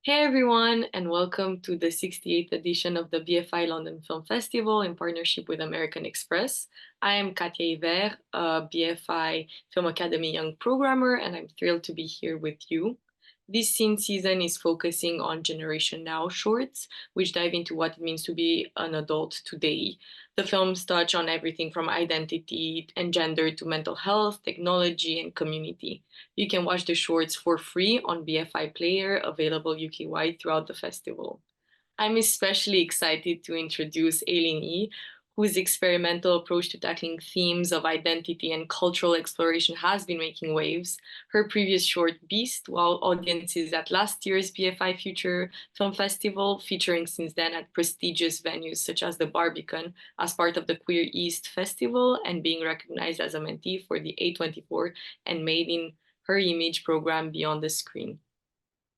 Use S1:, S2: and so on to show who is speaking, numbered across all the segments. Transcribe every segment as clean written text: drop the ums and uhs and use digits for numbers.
S1: Hey everyone, and welcome to the 68th edition of the BFI London Film Festival in partnership with American Express. I am Katia Iver, a BFI Film Academy Young Programmer, and I'm thrilled to be here with you. This scene season is focusing on Generation Now shorts, which dive into what it means to be an adult today. The films touch on everything from identity and gender to mental health, technology, and community. You can watch the shorts for free on BFI Player, available UK-wide throughout the festival. I'm especially excited to introduce Aileen, whose experimental approach to tackling themes of identity and cultural exploration has been making waves. Her previous short, Beast, wowed audiences at last year's BFI Future Film Festival, featuring since then at prestigious venues such as the Barbican as part of the Queer East Festival and being recognized as a mentee for the A24 and Made in Her Image program Beyond the Screen.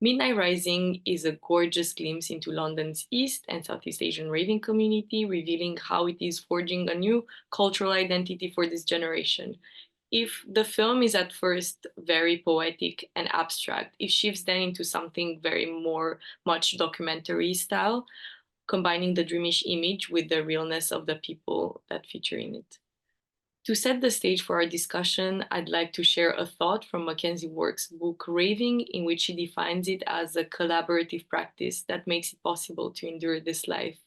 S1: Midnight Rising is a gorgeous glimpse into London's East and Southeast Asian raving community, revealing how it is forging a new cultural identity for this generation. If the film is at first very poetic and abstract, it shifts then into something very more much documentary style, combining the dreamish image with the realness of the people that feature in it. To set the stage for our discussion, I'd like to share a thought from Mackenzie Work's book Raving, in which she defines it as a collaborative practice that makes it possible to endure this life.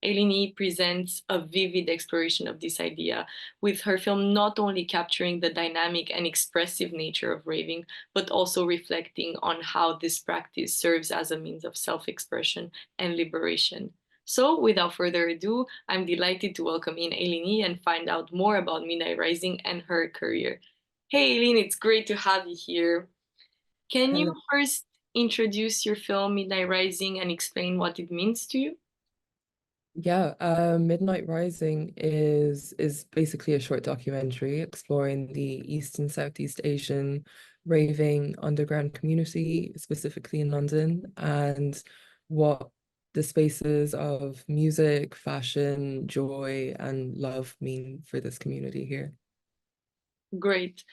S1: Aileen presents a vivid exploration of this idea, with her film not only capturing the dynamic and expressive nature of raving, but also reflecting on how this practice serves as a means of self-expression and liberation. So, without further ado, I'm delighted to welcome in Aileen and find out more about Midnight Rising and her career. Hey, Aileen, it's great to have you here. Can you
S2: Hello.
S1: first introduce your film Midnight Rising and explain what it means to you?
S2: Yeah, Midnight Rising is basically a short documentary exploring the East and Southeast Asian raving underground community, specifically in London, and what the spaces of music, fashion, joy, and love mean for this community here.
S1: Great.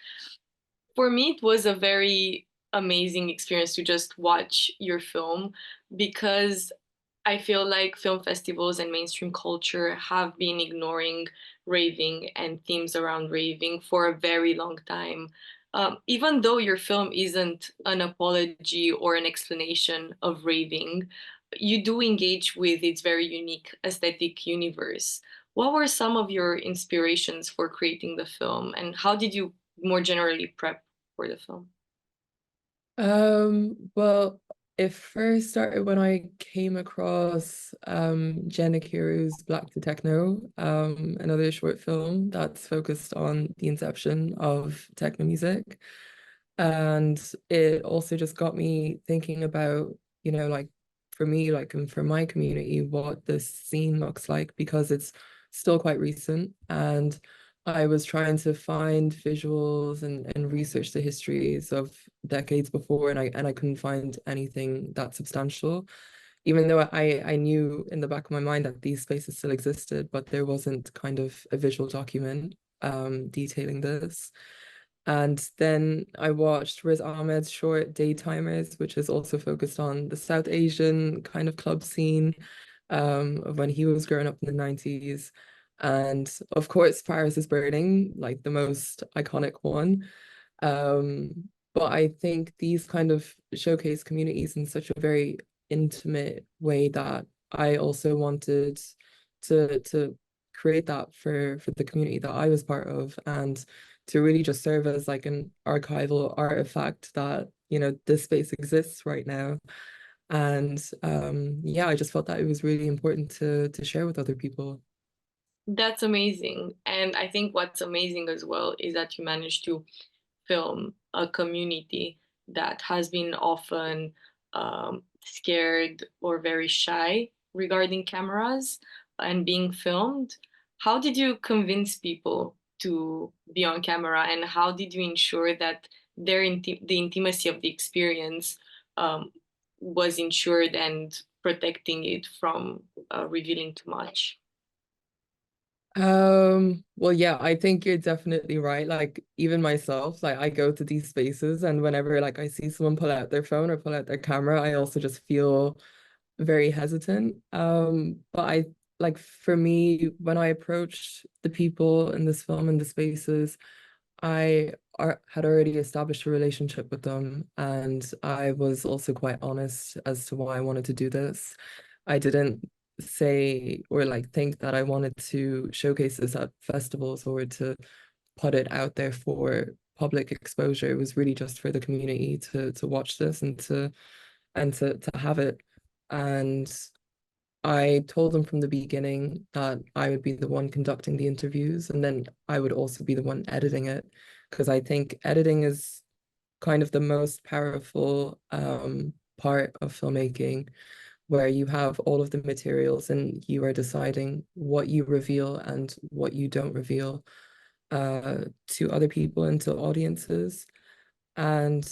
S1: For me, it was a very amazing experience to just watch your film because I feel like film festivals and mainstream culture have been ignoring raving and themes around raving for a very long time. Even though your film isn't an apology or an explanation of raving, you do engage with its very unique aesthetic universe. What were some of your inspirations for creating the film, and how did you more generally prep for the film?
S2: Well, it first started when I came across Jenna Kiru's Black to Techno, another short film that's focused on the inception of techno music. And it also just got me thinking about, like for me, like and for my community, what this scene looks like because it's still quite recent. And I was trying to find visuals and research the histories of decades before, and I couldn't find anything that substantial, even though I knew in the back of my mind that these spaces still existed, but there wasn't kind of a visual document detailing this. And then I watched Riz Ahmed's short Daytimers, which is also focused on the South Asian kind of club scene of when he was growing up in the 90s. And of course, Paris is Burning, like the most iconic one. But I think these kind of showcase communities in such a very intimate way that I also wanted to create that for the community that I was part of, and to really just serve as like an archival artifact that, this space exists right now. And yeah, I just felt that it was really important to share with other people.
S1: That's amazing. And I think what's amazing as well is that you managed to film a community that has been often scared or very shy regarding cameras and being filmed. How did you convince people to be on camera, and how did you ensure that the intimacy of the experience um, was ensured and protecting it from revealing too much?
S2: Well, yeah, I think you're definitely right. Like, even myself, like I go to these spaces and whenever like I see someone pull out their phone or pull out their camera, I also just feel very hesitant. But I like for me, when I approached the people in this film in the spaces, had already established a relationship with them, and I was also quite honest as to why I wanted to do this. I didn't say or like think that I wanted to showcase this at festivals or to put it out there for public exposure. It was really just for the community to watch this and to have it. And I told them from the beginning that I would be the one conducting the interviews and then I would also be the one editing it because I think editing is kind of the most powerful part of filmmaking where you have all of the materials and you are deciding what you reveal and what you don't reveal to other people and to audiences. And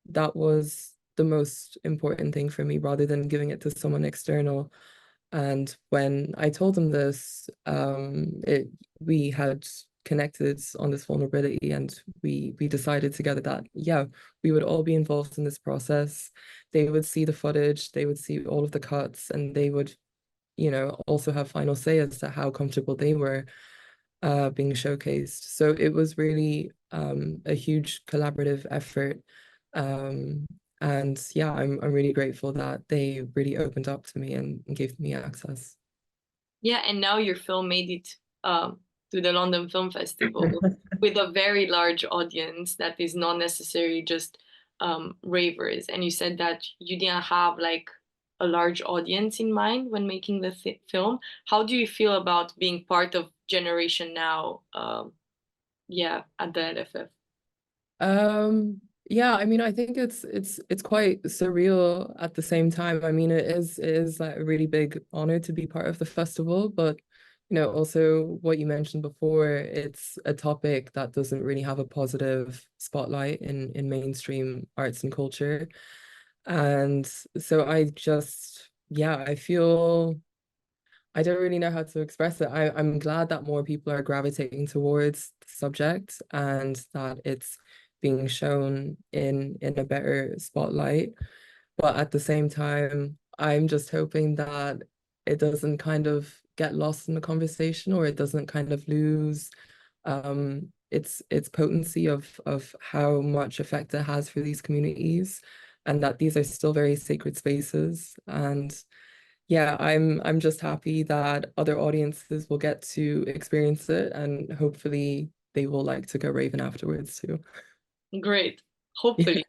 S2: that was the most important thing for me rather than giving it to someone external. And when I told him this, we had connected on this vulnerability and we decided together that yeah, we would all be involved in this process. They would see the footage, they would see all of the cuts, and they would, also have final say as to how comfortable they were being showcased. So it was really a huge collaborative effort. Um, and yeah, I'm really grateful that they really opened up to me and gave me access.
S1: Yeah, and now your film made it to the London Film Festival with a very large audience that is not necessarily just ravers. And you said that you didn't have like a large audience in mind when making the film. How do you feel about being part of Generation Now? Yeah, at the LFF.
S2: Yeah, I mean, I think it's quite surreal at the same time. I mean, it is like a really big honor to be part of the festival, but also what you mentioned before, it's a topic that doesn't really have a positive spotlight in mainstream arts and culture. And so yeah, I don't really know how to express it. I'm glad that more people are gravitating towards the subject and that it's being shown in a better spotlight. But at the same time, I'm just hoping that it doesn't kind of get lost in the conversation or it doesn't kind of lose its potency of how much effect it has for these communities and that these are still very sacred spaces. And yeah, I'm just happy that other audiences will get to experience it and hopefully they will like to go raving afterwards too.
S1: Great. Hopefully.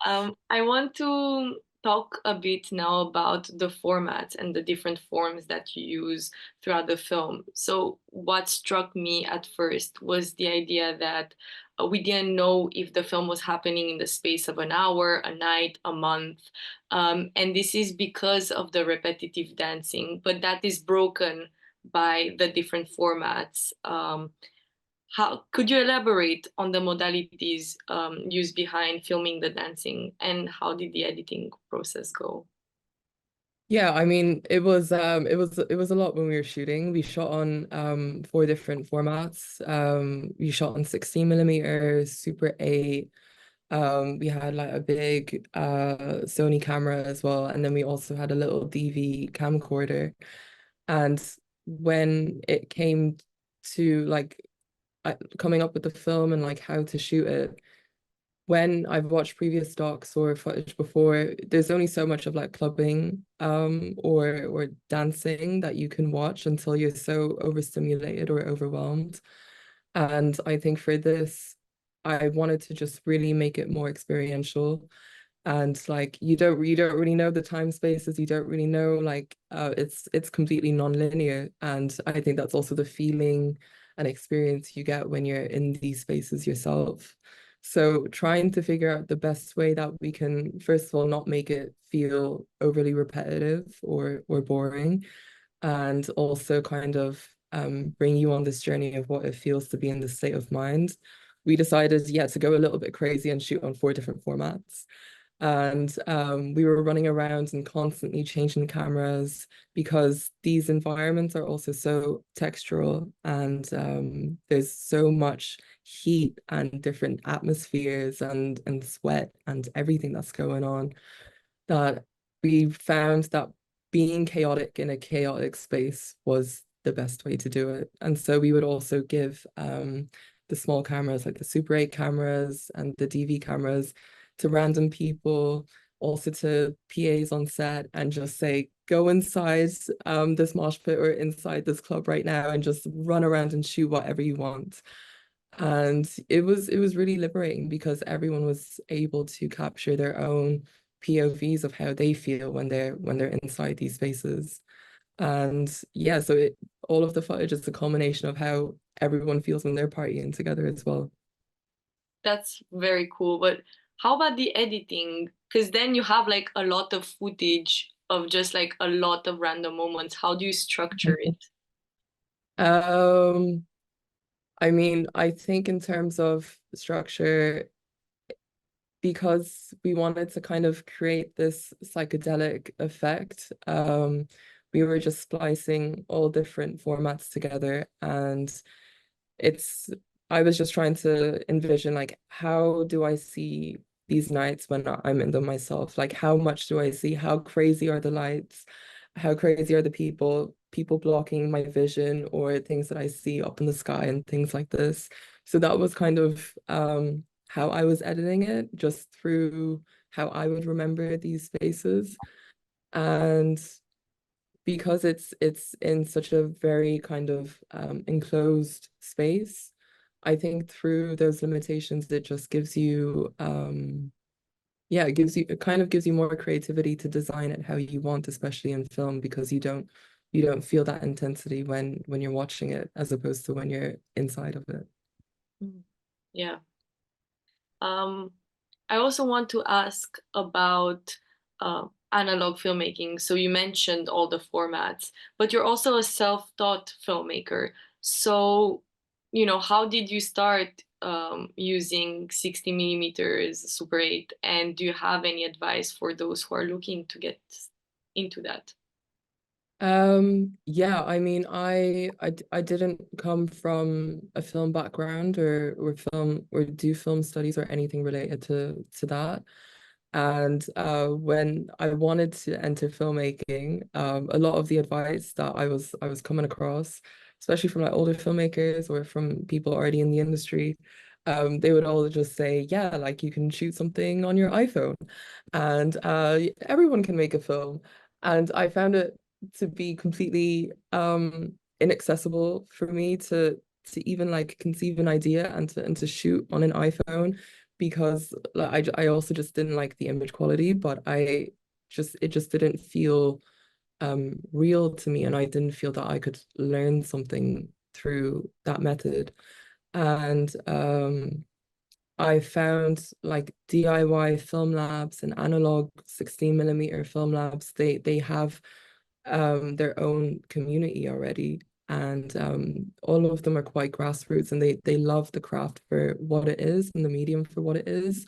S1: I want to talk a bit now about the format and the different forms that you use throughout the film. So, what struck me at first was the idea that we didn't know if the film was happening in the space of an hour, a night, a month. And this is because of the repetitive dancing, but that is broken by the different formats. How could you elaborate on the modalities used behind filming the dancing and how did the editing process go?
S2: Yeah, I mean, it was a lot when we were shooting. We shot on four different formats. We shot on 16 millimeters, Super 8. We had like a big Sony camera as well, and then we also had a little DV camcorder. And when it came to like coming up with the film and like how to shoot it, when I've watched previous docs or footage before, there's only so much of like clubbing or dancing that you can watch until you're so overstimulated or overwhelmed. And I think for this, I wanted to just really make it more experiential. And like you don't really know the time spaces, you don't really know like it's completely non-linear. And I think that's also the feeling and experience you get when you're in these spaces yourself. So trying to figure out the best way that we can, first of all, not make it feel overly repetitive or boring, and also kind of bring you on this journey of what it feels to be in this state of mind. We decided, yeah, to go a little bit crazy and shoot on four different formats. And we were running around and constantly changing cameras because these environments are also so textural, and there's so much heat and different atmospheres and sweat and everything that's going on, that we found that being chaotic in a chaotic space was the best way to do it. And so we would also give the small cameras, like the Super 8 cameras and the DV cameras, to random people, also to PAs on set, and just say, go inside this mosh pit or inside this club right now and just run around and shoot whatever you want. And it was really liberating because everyone was able to capture their own POVs of how they feel when they're inside these spaces. And yeah, so all of the footage is a culmination of how everyone feels when they're partying together as well.
S1: That's very cool. But how about the editing? Because then you have like a lot of footage of just like a lot of random moments. How do you structure it?
S2: Um, I mean, I think in terms of structure, because we wanted to kind of create this psychedelic effect, we were just splicing all different formats together. And it's I was just trying to envision, like, how do I see these nights when I'm in them myself? Like, how much do I see? How crazy are the lights? How crazy are the people blocking my vision, or things that I see up in the sky and things like this. So that was kind of how I was editing it, just through how I would remember these spaces. And because it's in such a very kind of enclosed space, I think through those limitations, it just gives you yeah, it kind of gives you more creativity to design it how you want, especially in film, because you don't feel that intensity when you're watching it as opposed to when you're inside of it.
S1: Mm. Yeah. Um, I also want to ask about analog filmmaking. So you mentioned all the formats, but you're also a self-taught filmmaker. So, how did you start using 60 millimeters Super 8? And do you have any advice for those who are looking to get into that?
S2: Yeah, I mean, I didn't come from a film background or film or do film studies or anything related to that. And when I wanted to enter filmmaking, a lot of the advice that I was coming across, especially from like older filmmakers or from people already in the industry, they would all just say, yeah, like you can shoot something on your iPhone, and everyone can make a film. And I found it to be completely inaccessible for me to even like conceive an idea and to shoot on an iPhone, because like, I also just didn't like the image quality, but it just didn't feel real to me, and I didn't feel that I could learn something through that method. And I found like DIY film labs and analog 16 millimeter film labs. They have their own community already, and all of them are quite grassroots, and they love the craft for what it is and the medium for what it is.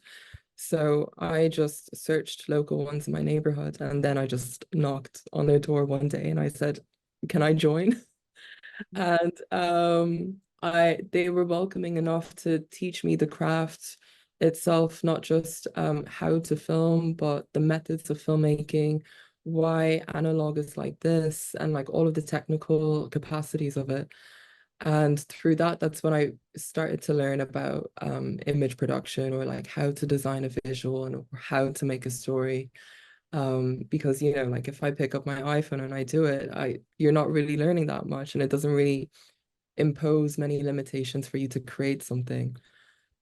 S2: So I just searched local ones in my neighborhood, and then I just knocked on their door one day and I said, can I join? And they were welcoming enough to teach me the craft itself, not just how to film, but the methods of filmmaking, why analog is like this, and like all of the technical capacities of it. And through that, that's when I started to learn about image production, or like how to design a visual and how to make a story. Because like if I pick up my iPhone and I do it, you're not really learning that much, and it doesn't really impose many limitations for you to create something.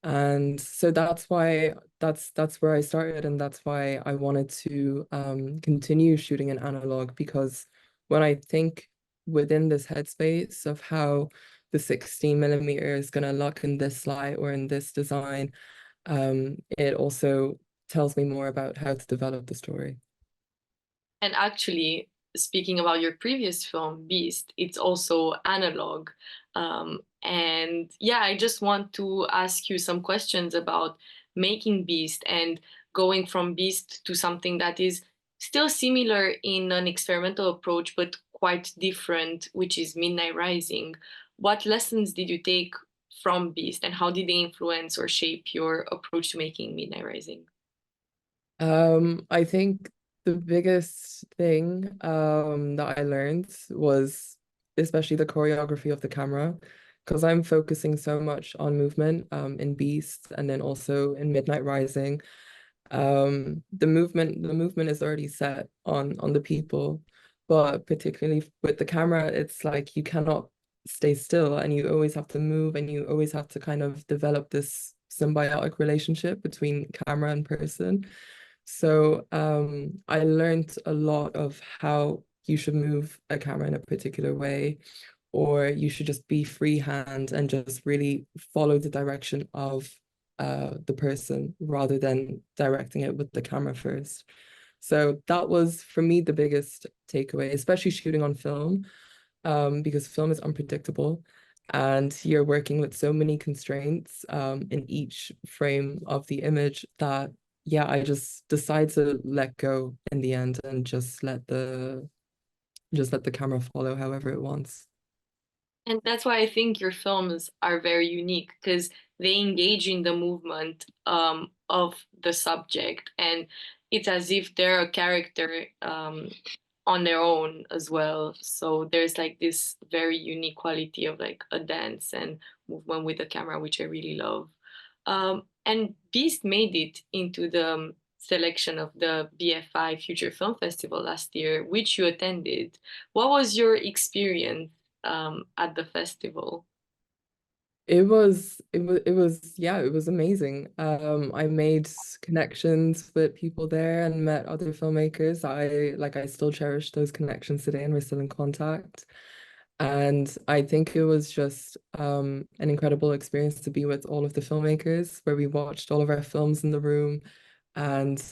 S2: And so that's where I started, and that's why I wanted to continue shooting in analog, because when I think within this headspace of how the 16 millimeter is going to look in this light or in this design, it also tells me more about how to develop the story.
S1: And actually, speaking about your previous film, Beast, it's also analog. And yeah, I just want to ask you some questions about making Beast. And going from Beast to something that is still similar in an experimental approach, but quite different, which is Midnight Rising. What lessons did you take from Beast, and how did they influence or shape your approach to making Midnight Rising?
S2: I think the biggest thing that I learned was especially the choreography of the camera, because I'm focusing so much on movement in Beast and then also in Midnight Rising. The movement is already set on the people, but particularly with the camera, it's like you cannot stay still and you always have to move and you always have to kind of develop this symbiotic relationship between camera and person. So I learned a lot of how you should move a camera in a particular way, or you should just be freehand and just really follow the direction of the person rather than directing it with the camera first. So that was for me the biggest takeaway, especially shooting on film, because film is unpredictable and you're working with so many constraints in each frame of the image that yeah, I just decide to let go in the end and just let the camera follow however it wants.
S1: And that's why I think your films are very unique, because they engage in the movement of the subject, and it's as if they're a character on their own as well. So there's like this very unique quality of like a dance and movement with the camera, which I really love. And Beast made it into the selection of the BFI Future Film Festival last year, which you attended. What was your experience at the festival?
S2: Yeah, it was amazing. I made connections with people there and met other filmmakers. I still cherish those connections today and we're still in contact. And I think it was just an incredible experience to be with all of the filmmakers where we watched all of our films in the room and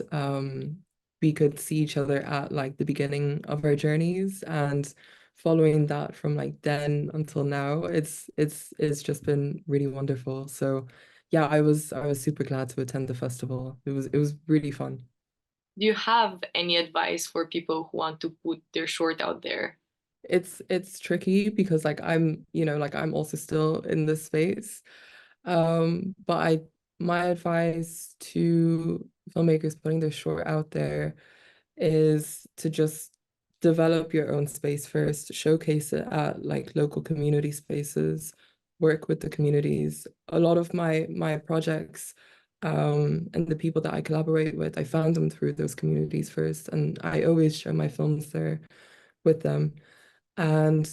S2: we could see each other at like the beginning of our journeys and following that from like then until now, it's just been really wonderful. So yeah, I was super glad to attend the festival. It was really fun.
S1: Do you have any advice for people who want to put their short out there?
S2: It's tricky because like I'm also still in this space. But my advice to filmmakers putting their short out there is to just develop your own space first, showcase it at like local community spaces, work with the communities. A lot of my projects and the people that I collaborate with, I found them through those communities first, and I always show my films there with them. And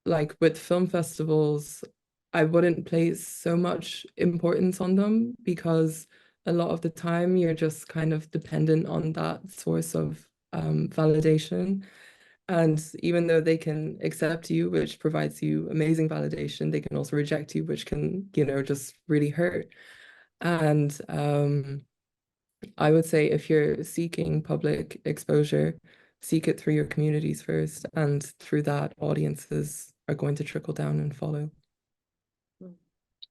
S2: like with film festivals, I wouldn't place so much importance on them because a lot of the time you're just kind of dependent on that source of validation. And even though they can accept you, which provides you amazing validation, they can also reject you, which can, just really hurt. And I would say if you're seeking public exposure, seek it through your communities first, and through that, audiences are going to trickle down and follow.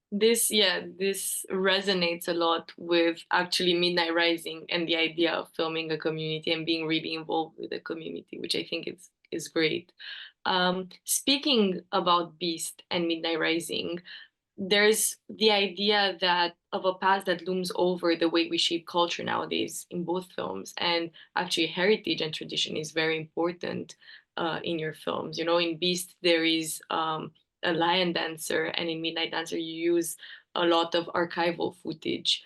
S1: This resonates a lot with actually Midnight Rising and the idea of filming a community and being really involved with the community, which I think is great. Speaking about Beast and Midnight Rising, there's the idea that of a past that looms over the way we shape culture nowadays in both films, and actually heritage and tradition is very important in your films. You know, in Beast there is a lion dancer, and in Midnight Dancer you use a lot of archival footage.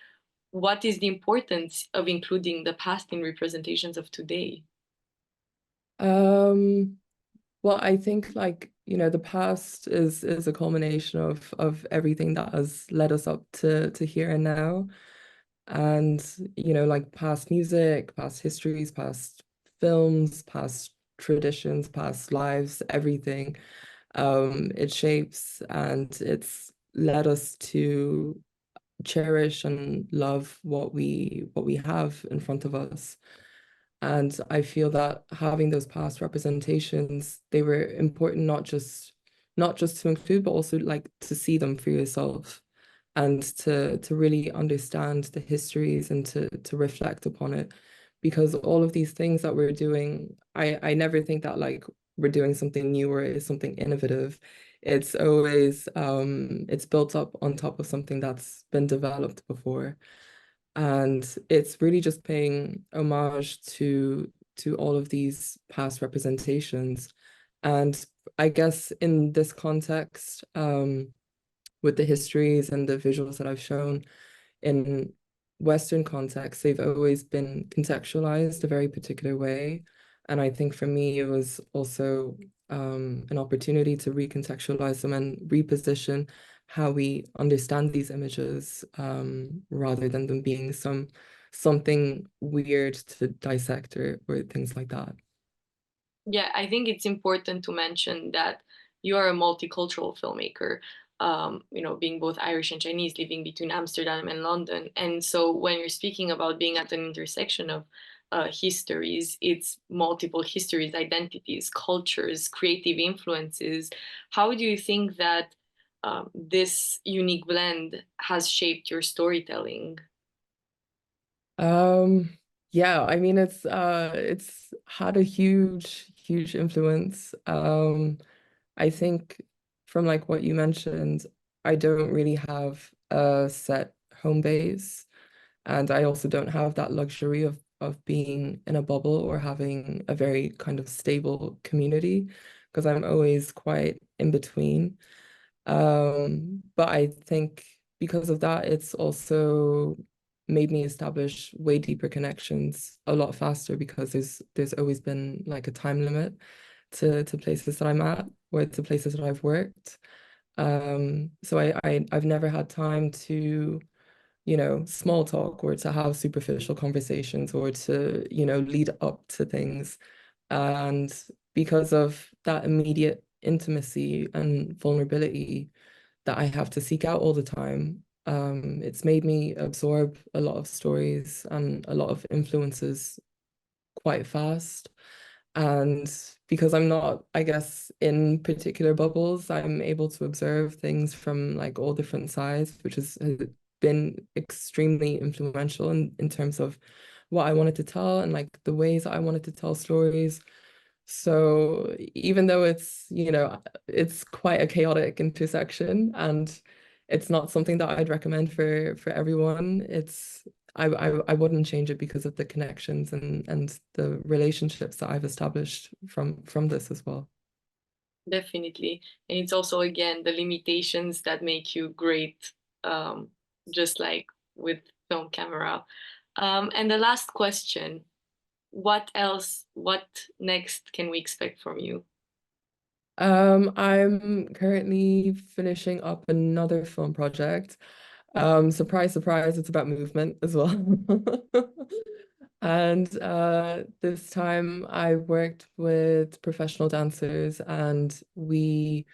S1: What is the importance of including the past in representations of today?
S2: Um, well, I think the past is a culmination of everything that has led us up to here and now. And, like past music, past histories, past films, past traditions, past lives, everything. It shapes and it's led us to cherish and love what we have in front of us. And I feel that having those past representations, they were important not just to include, but also like to see them for yourself. and to really understand the histories and to reflect upon it. Because all of these things that we're doing, I never think that like we're doing something new or is something innovative. It's always it's built up on top of something that's been developed before. And it's really just paying homage to all of these past representations. And I guess in this context, with the histories and the visuals that I've shown in Western contexts, they've always been contextualized a very particular way. And I think for me, it was also an opportunity to recontextualize them and reposition how we understand these images, rather than them being something weird to dissect or things like that.
S1: Yeah, I think it's important to mention that you are a multicultural filmmaker, being both Irish and Chinese, living between Amsterdam and London. And so when you're speaking about being at an intersection of histories, it's multiple histories, identities, cultures, creative influences. How do you think that this unique blend has shaped your storytelling?
S2: Um, yeah, I mean it's had a huge influence. I think from like what you mentioned, I don't really have a set home base, and I also don't have that luxury of being in a bubble or having a very kind of stable community because I'm always quite in between. But I think because of that, it's also made me establish way deeper connections a lot faster because there's always been like a time limit to places that I'm at or to places that I've worked. So I've never had time to, small talk or to have superficial conversations or to, lead up to things. And because of that immediate intimacy and vulnerability that I have to seek out all the time, it's made me absorb a lot of stories and a lot of influences quite fast. And because I'm not, I guess, in particular bubbles, I'm able to observe things from like all different sides, which has been extremely influential in terms of what I wanted to tell and like the ways I wanted to tell stories. So even though it's quite a chaotic intersection and it's not something that I'd recommend for everyone, I wouldn't change it because of the connections and the relationships that I've established from this as well.
S1: Definitely. And it's also, again, the limitations that make you great, um, just like with film camera. And the last question, what next can we expect from you?
S2: I'm currently finishing up another film project. Surprise, surprise, it's about movement as well. And this time I worked with professional dancers and we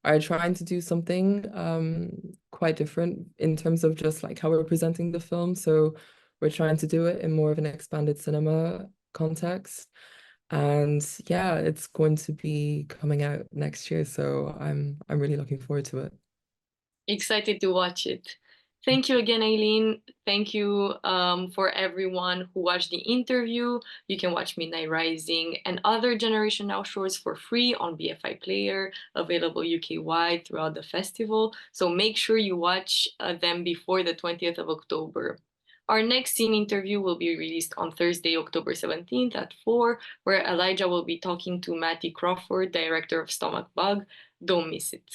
S2: are trying to do something quite different in terms of just like how we're presenting the film. So we're trying to do it in more of an expanded cinema context. And yeah, it's going to be coming out next year, so I'm really looking forward to it.
S1: Excited to watch it. Thank you again, Aileen. Thank you for everyone who watched the interview. You can watch Midnight Rising and other Generation Now shows for free on BFI Player, available UK-wide throughout the festival. So make sure you watch them before the 20th of October. Our next scene interview will be released on Thursday, October 17th at 4, where Elijah will be talking to Matty Crawford, director of Stomach Bug. Don't miss it.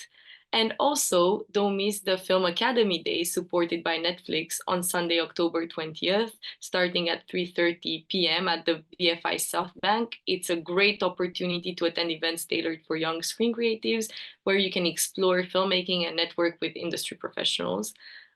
S1: And also, don't miss the Film Academy Day supported by Netflix on Sunday, October 20th, starting at 3:30 p.m. at the BFI South Bank. It's a great opportunity to attend events tailored for young screen creatives where you can explore filmmaking and network with industry professionals.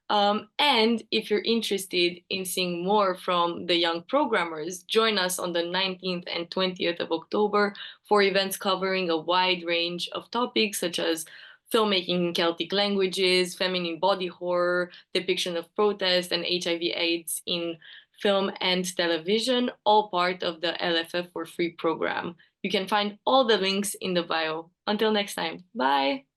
S1: And if you're interested in seeing more from the young programmers, join us on the 19th and 20th of October for events covering a wide range of topics such as filmmaking in Celtic languages, feminine body horror, depiction of protest, and HIV/AIDS in film and television, all part of the LFF for Free program. You can find all the links in the bio. Until next time, bye!